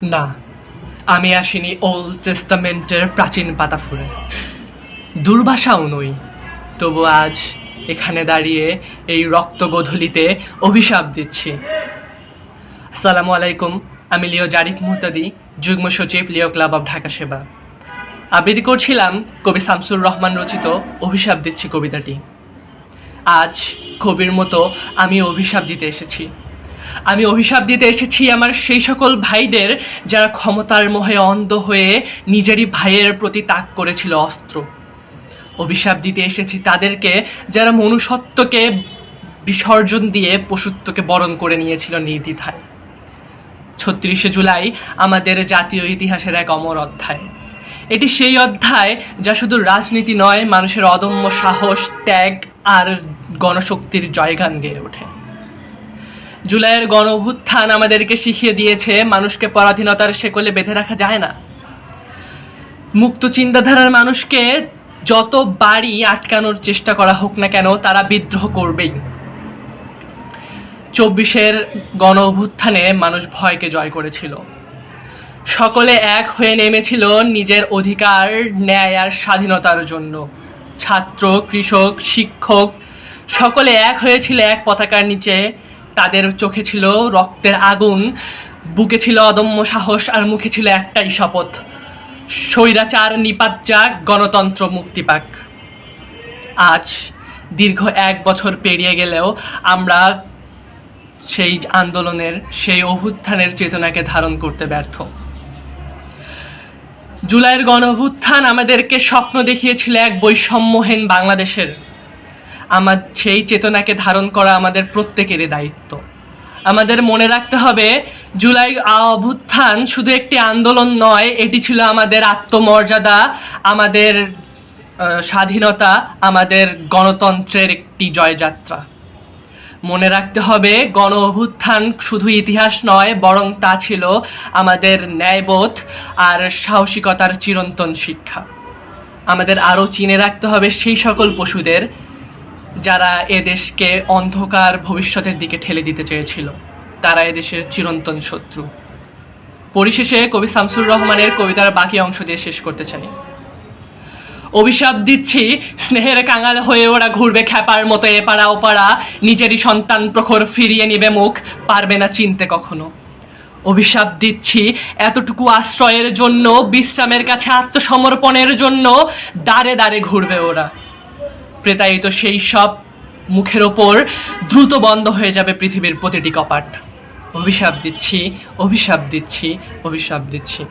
না, আমি আসিনি ওল্ড টেস্টামেন্টের প্রাচীন পাতা ফুঁড়ে। দুর্ভাষাও নই, তবু আজ এখানে দাঁড়িয়ে এই রক্তগোধূলিতে অভিশাপ দিচ্ছি। আসসালামু আলাইকুম, আমি লিও জারিফ মুহতাদি, যুগ্ম সচিব লিও ক্লাব অব ঢাকা সেবা। আবৃত্তি করছিলাম কবি শামসুর রহমান রচিত অভিশাপ দিচ্ছি কবিতাটি। আজ কবির মতো আমি অভিশাপ দিতে এসেছি। আমি অভিশাপ দিতে এসেছি আমার সেই সকল ভাইদের যারা ক্ষমতার মোহে অন্ধ হয়ে নিজেরই ভাইয়ের প্রতি তাক করেছিল অস্ত্র। অভিশাপ দিতে এসেছি তাদেরকে যারা মনুষ্যত্বকে বিসর্জন দিয়ে পশুত্বকে বরণ করে নিয়েছিল নির্দ্বিধায়। ৩৬শে জুলাই আমাদের জাতীয় ইতিহাসের এক অমর অধ্যায়। এটি সেই অধ্যায় যা শুধু রাজনীতি নয়, মানুষের অদম্য সাহস, ত্যাগ আর গণশক্তির জয়গান গেয়ে ওঠে। জুলাইয়ের গণ অভ্যুত্থান আমাদেরকে শিখিয়ে দিয়েছে মানুষকে পরাধীনতার শেকলে বেঁধে রাখা যায় না। মুক্ত চিন্তাধারার মানুষকে যতবারই আটকানোর চেষ্টা করা হোক না কেন, তারা বিদ্রোহ করবেই। ২৪-এর গণ অভ্যুত্থানে মানুষ ভয়কে জয় করেছিল। সকলে এক হয়ে নেমেছিল নিজের অধিকার, ন্যায় আর স্বাধীনতার জন্য। ছাত্র, কৃষক, শিক্ষক সকলে এক হয়েছিল এক পতাকার নিচে। তাদের চোখে ছিল রক্তের আগুন, বুকে ছিল অদম্য সাহস, আর মুখে ছিল একটাই শপথ: স্বৈরাচার নিপাত যাক, গণতন্ত্র মুক্তি পাক। আজ দীর্ঘ ১ বছর পেরিয়ে গেলেও আমরা সেই আন্দোলনের, সেই অভ্যুত্থানের চেতনাকে ধারণ করতে ব্যর্থ। জুলাইয়ের গণ অভ্যুত্থান আমাদেরকে স্বপ্ন দেখিয়েছিল এক বৈষম্যহীন বাংলাদেশের। সেই চেতনাকে ধারণ করা আমাদের প্রত্যেকেরই দায়িত্ব। আমাদের মনে রাখতে হবে, জুলাই অভ্যুত্থান শুধু একটি আন্দোলন নয়, এটি ছিল আমাদের আত্মমর্যাদা, আমাদের স্বাধীনতা, আমাদের গণতন্ত্রের একটি জয়যাত্রা। মনে রাখতে হবে, গণ অভ্যুত্থান শুধু ইতিহাস নয়, বরং তা ছিল আমাদের ন্যায়বোধ আর সাহসিকতার চিরন্তন শিক্ষা। আমাদের আরও চিনে রাখতে হবে সেই সকল পশুদের যারা এদেশকে অন্ধকার ভবিষ্যতের দিকে ঠেলে দিতে চেয়েছিল। তারা এদেশের চিরন্তন শত্রু। পরিশেষে কবি শামসুর রহমানের কবিতার বাকি অংশ দিয়ে শেষ করতে চাই। অভিশাপ দিচ্ছি, স্নেহের কাঙাল হয়ে ওরা ঘুরবে খ্যাপার মতো এপাড়া ওপাড়া, নিজেরই সন্তান প্রখর ফিরিয়ে নিবে মুখ, পারবে না চিনতে কখনো। অভিশাপ দিচ্ছি, এতটুকু আশ্রয়ের জন্য, বিশ্রামের কাছে আত্মসমর্পণের জন্য দাঁড়ে দাঁড়ে ঘুরবে ওরা। প্রেতায়িত সেই সব মুখের ওপর দ্রুত বন্ধ হয়ে যাবে পৃথিবীর প্রতিটি কপাট। অভিশাপ দিচ্ছি, অভিশাপ দিচ্ছি, অভিশাপ দিচ্ছি।